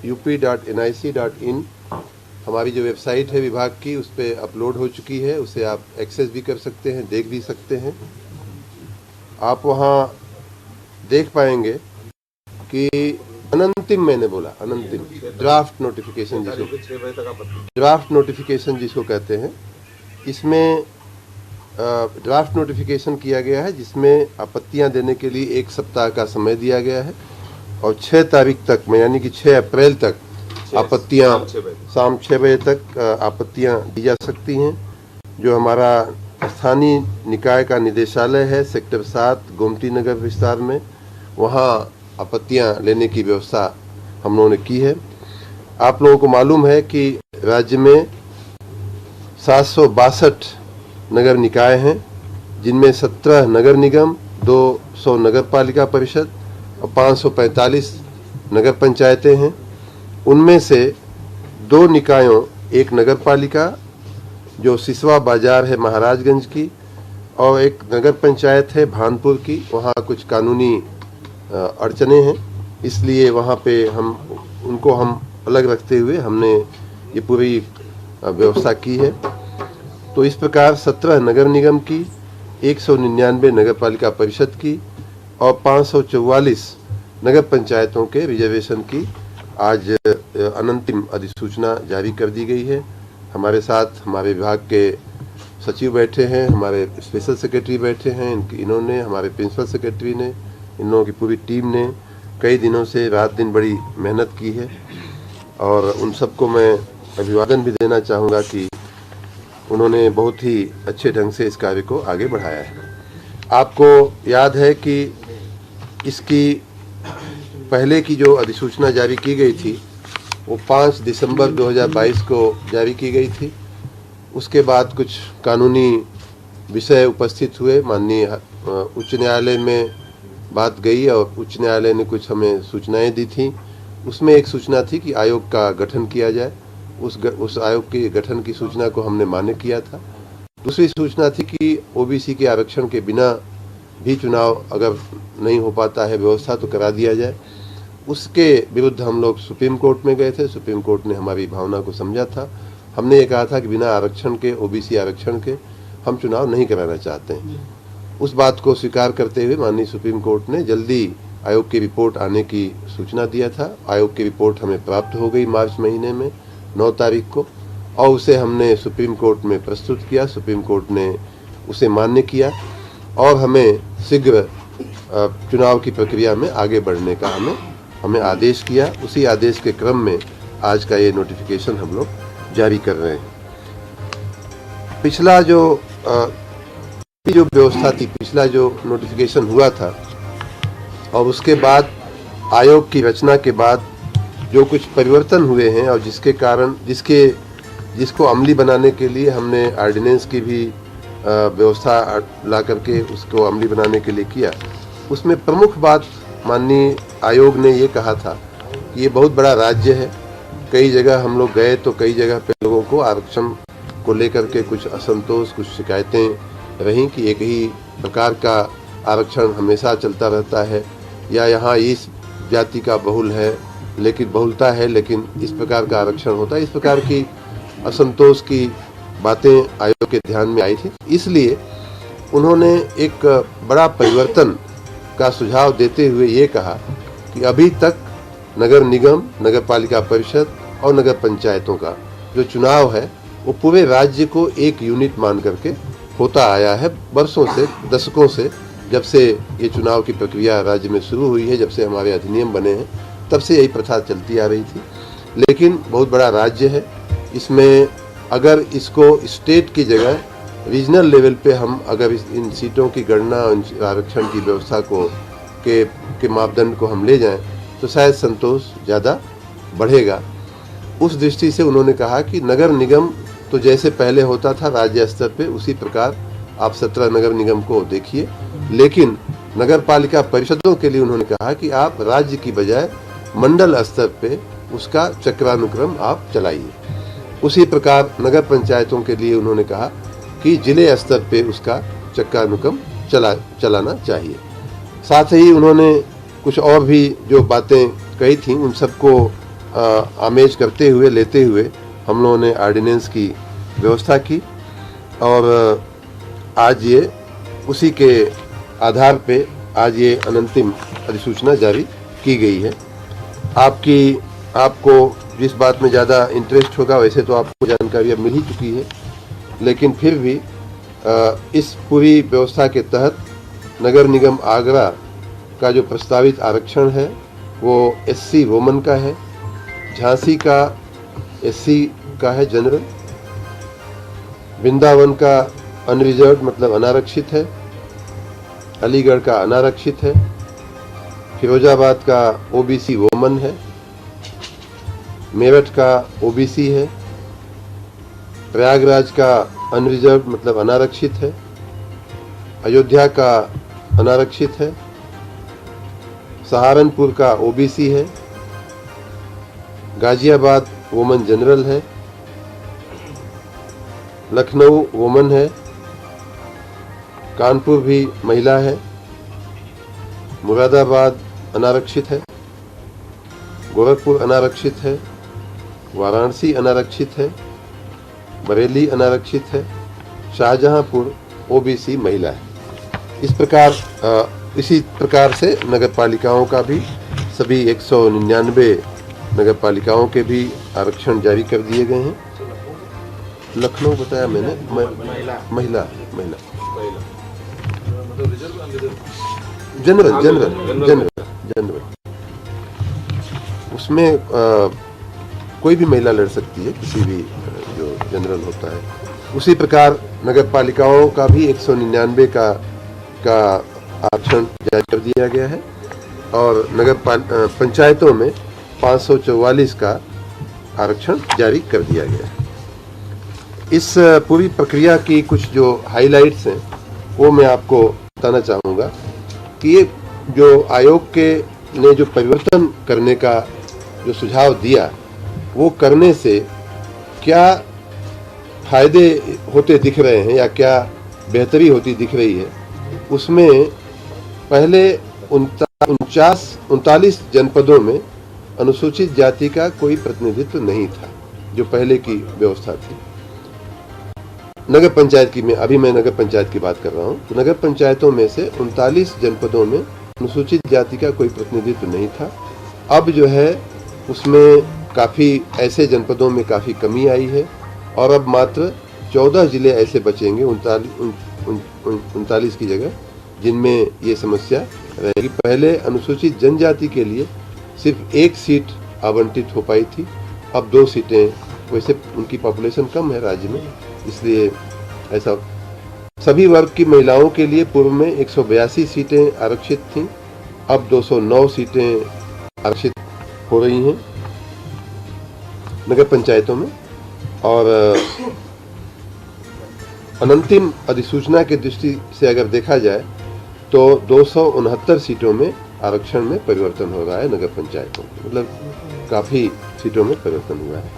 up.nic.in हमारी जो website है विभाग की, उस पर अपलोड हो चुकी है। उसे आप एक्सेस भी कर सकते हैं, देख भी सकते हैं। आप वहाँ देख पाएंगे कि अनंतिम, मैंने बोला अनंतिम, ड्राफ्ट नोटिफिकेशन जिसको कहते हैं, इसमें ड्राफ्ट नोटिफिकेशन किया गया है, जिसमें आपत्तियां देने के लिए 1 सप्ताह का समय दिया गया है और 6 तारीख तक में, यानी कि 6 अप्रैल तक आपत्तियां शाम 6 बजे तक आपत्तियां दी जा सकती हैं। जो हमारा स्थानीय निकाय का निदेशालय है सेक्टर 7 गोमती नगर विस्तार में, वहां आपत्तियां लेने की व्यवस्था हम लोगों ने की है। आप लोगों को मालूम है कि राज्य में 762 नगर निकाय हैं, जिनमें 17 नगर निगम, 200 नगर पालिका परिषद और 545 नगर पंचायतें हैं। उनमें से 2 निकायों, एक नगर पालिका जो सिसवा बाजार है महाराजगंज की, और एक नगर पंचायत है भानपुर की, वहाँ कुछ कानूनी अड़चने हैं, इसलिए वहाँ पे उनको हम अलग रखते हुए हमने ये पूरी व्यवस्था की है। तो इस प्रकार 17 नगर निगम की, 199 नगर पालिका परिषद की और 544 नगर पंचायतों के रिजर्वेशन की आज अनंतिम अधिसूचना जारी कर दी गई है। हमारे साथ हमारे विभाग के सचिव बैठे हैं, हमारे स्पेशल सेक्रेटरी बैठे हैं, इन्होंने, हमारे प्रिंसिपल सेक्रेटरी ने, इन लोगों की पूरी टीम ने कई दिनों से रात दिन बड़ी मेहनत की है और उन सबको मैं अभिवादन भी देना चाहूँगा कि उन्होंने बहुत ही अच्छे ढंग से इस कार्य को आगे बढ़ाया है। आपको याद है कि इसकी पहले की जो अधिसूचना जारी की गई थी वो 5 दिसंबर 2022 को जारी की गई थी। उसके बाद कुछ कानूनी विषय उपस्थित हुए, माननीय उच्च न्यायालय में बात गई और उच्च न्यायालय ने कुछ हमें सूचनाएं दी थी। उसमें एक सूचना थी कि आयोग का गठन किया जाए। उस आयोग के गठन की सूचना को हमने मान्य किया था। दूसरी सूचना थी कि ओबीसी के आरक्षण के बिना भी चुनाव अगर नहीं हो पाता है व्यवस्था तो करा दिया जाए। उसके विरुद्ध हम लोग सुप्रीम कोर्ट में गए थे। सुप्रीम कोर्ट ने हमारी भावना को समझा था। हमने ये कहा था कि बिना आरक्षण के, ओबीसी आरक्षण के, हम चुनाव नहीं कराना चाहते हैं। उस बात को स्वीकार करते हुए माननीय सुप्रीम कोर्ट ने जल्दी आयोग की रिपोर्ट आने की सूचना दिया था। आयोग की रिपोर्ट हमें प्राप्त हो गई मार्च महीने में 9 तारीख को, और उसे हमने सुप्रीम कोर्ट में प्रस्तुत किया। सुप्रीम कोर्ट ने उसे मान्य किया और हमें शीघ्र चुनाव की प्रक्रिया में आगे बढ़ने का हमें आदेश किया। उसी आदेश के क्रम में आज का ये नोटिफिकेशन हम लोग जारी कर रहे हैं। पिछला जो व्यवस्था थी, पिछला जो नोटिफिकेशन हुआ था और उसके बाद आयोग की रचना के बाद जो कुछ परिवर्तन हुए हैं और जिसके कारण जिसको अमली बनाने के लिए हमने ऑर्डिनेंस की भी व्यवस्था ला करके उसको अमली बनाने के लिए किया। उसमें प्रमुख बात माननीय आयोग ने ये कहा था कि ये बहुत बड़ा राज्य है। कई जगह हम लोग गए तो कई जगह पे लोगों को आरक्षण को लेकर के कुछ असंतोष, कुछ शिकायतें रहीं कि एक ही प्रकार का आरक्षण हमेशा चलता रहता है, या यहाँ इस जाति का बहुलता है लेकिन इस प्रकार का आरक्षण होता है। इस प्रकार की असंतोष की बातें आयोग के ध्यान में आई थी। इसलिए उन्होंने एक बड़ा परिवर्तन का सुझाव देते हुए ये कहा कि अभी तक नगर निगम, नगर पालिका परिषद और नगर पंचायतों का जो चुनाव है वो पूरे राज्य को एक यूनिट मान करके होता आया है वर्षों से, दशकों से। जब से ये चुनाव की प्रक्रिया राज्य में शुरू हुई है, जब से हमारे अधिनियम बने हैं, तब से यही प्रथा चलती आ रही थी। लेकिन बहुत बड़ा राज्य है, इसमें अगर इसको स्टेट की जगह रीजनल लेवल पे हम अगर इन सीटों की गणना, आरक्षण की व्यवस्था को के मापदंड को हम ले जाएं तो शायद संतोष ज़्यादा बढ़ेगा। उस दृष्टि से उन्होंने कहा कि नगर निगम तो जैसे पहले होता था राज्य स्तर पे, उसी प्रकार आप 17 नगर निगम को देखिए, लेकिन नगर पालिका परिषदों के लिए उन्होंने कहा कि आप राज्य की बजाय मंडल स्तर पे उसका चक्रानुक्रम आप चलाइए। उसी प्रकार नगर पंचायतों के लिए उन्होंने कहा कि जिले स्तर पे उसका चक्रानुक्रम चलाना चाहिए। साथ ही उन्होंने कुछ और भी जो बातें कही थी उन सबको आमेज करते हुए लेते हुए हम लोगों ने ऑर्डिनेंस की व्यवस्था की और आज ये उसी के आधार पे आज ये अनंतिम अधिसूचना जारी की गई है। आपको जिस बात में ज़्यादा इंटरेस्ट होगा वैसे तो आपको जानकारी अब मिल ही चुकी है, लेकिन फिर भी इस पूरी व्यवस्था के तहत नगर निगम आगरा का जो प्रस्तावित आरक्षण है वो एससी वोमन का है, झांसी का एससी का है जनरल, वृंदावन का अनरिजर्व मतलब अनारक्षित है, अलीगढ़ का अनारक्षित है, फिरोजाबाद का ओबीसी वोमन है, मेरठ का ओबीसी है, प्रयागराज का अनरिजर्व मतलब अनारक्षित है, अयोध्या का अनारक्षित है, सहारनपुर का ओबीसी है, गाजियाबाद वोमन जनरल है, लखनऊ वोमन है, कानपुर भी महिला है, मुरादाबाद अनारक्षित है, गोरखपुर अनारक्षित है, वाराणसी अनारक्षित है, बरेली अनारक्षित है, शाहजहांपुर ओबीसी महिला है। इसी प्रकार से नगर पालिकाओं का भी सभी 199 नगर पालिकाओं के भी आरक्षण जारी कर दिए गए हैं। लखनऊ बताया मैंने, महिला जनरल उसमें कोई भी महिला लड़ सकती है, किसी भी जो जनरल होता है। उसी प्रकार नगर पालिकाओं का भी 199 का आरक्षण जारी कर दिया गया है और नगर पंचायतों में 544 का आरक्षण जारी कर दिया गया है। इस पूरी प्रक्रिया की कुछ जो हाइलाइट्स हैं वो मैं आपको बताना चाहूँगा कि ये जो आयोग ने जो परिवर्तन करने का जो सुझाव दिया वो करने से क्या फायदे होते दिख रहे हैं या क्या बेहतरी होती दिख रही है, उसमें पहले 39 जनपदों में अनुसूचित जाति का कोई प्रतिनिधित्व नहीं था, जो पहले की व्यवस्था थी। नगर पंचायत की मैं नगर पंचायत की बात कर रहा हूँ। तो नगर पंचायतों में से 39 जनपदों में अनुसूचित जाति का कोई प्रतिनिधित्व नहीं था। अब जो है उसमें काफ़ी ऐसे जनपदों में काफ़ी कमी आई है और अब मात्र 14 जिले ऐसे बचेंगे 39 की जगह जिनमें ये समस्या रहेगी। पहले अनुसूचित जनजाति के लिए सिर्फ 1 सीट आवंटित हो पाई थी, अब 2 सीटें, वैसे उनकी पॉपुलेशन कम है राज्य में, इसलिए ऐसा। सभी वर्ग की महिलाओं के लिए पूर्व में 182 सीटें आरक्षित थीं, अब 209 सीटें आरक्षित हो रही हैं नगर पंचायतों में। और अनंतिम अधिसूचना की दृष्टि से अगर देखा जाए तो 269 सीटों में आरक्षण में परिवर्तन हो रहा है नगर पंचायतों में, मतलब काफ़ी सीटों में परिवर्तन हुआ है।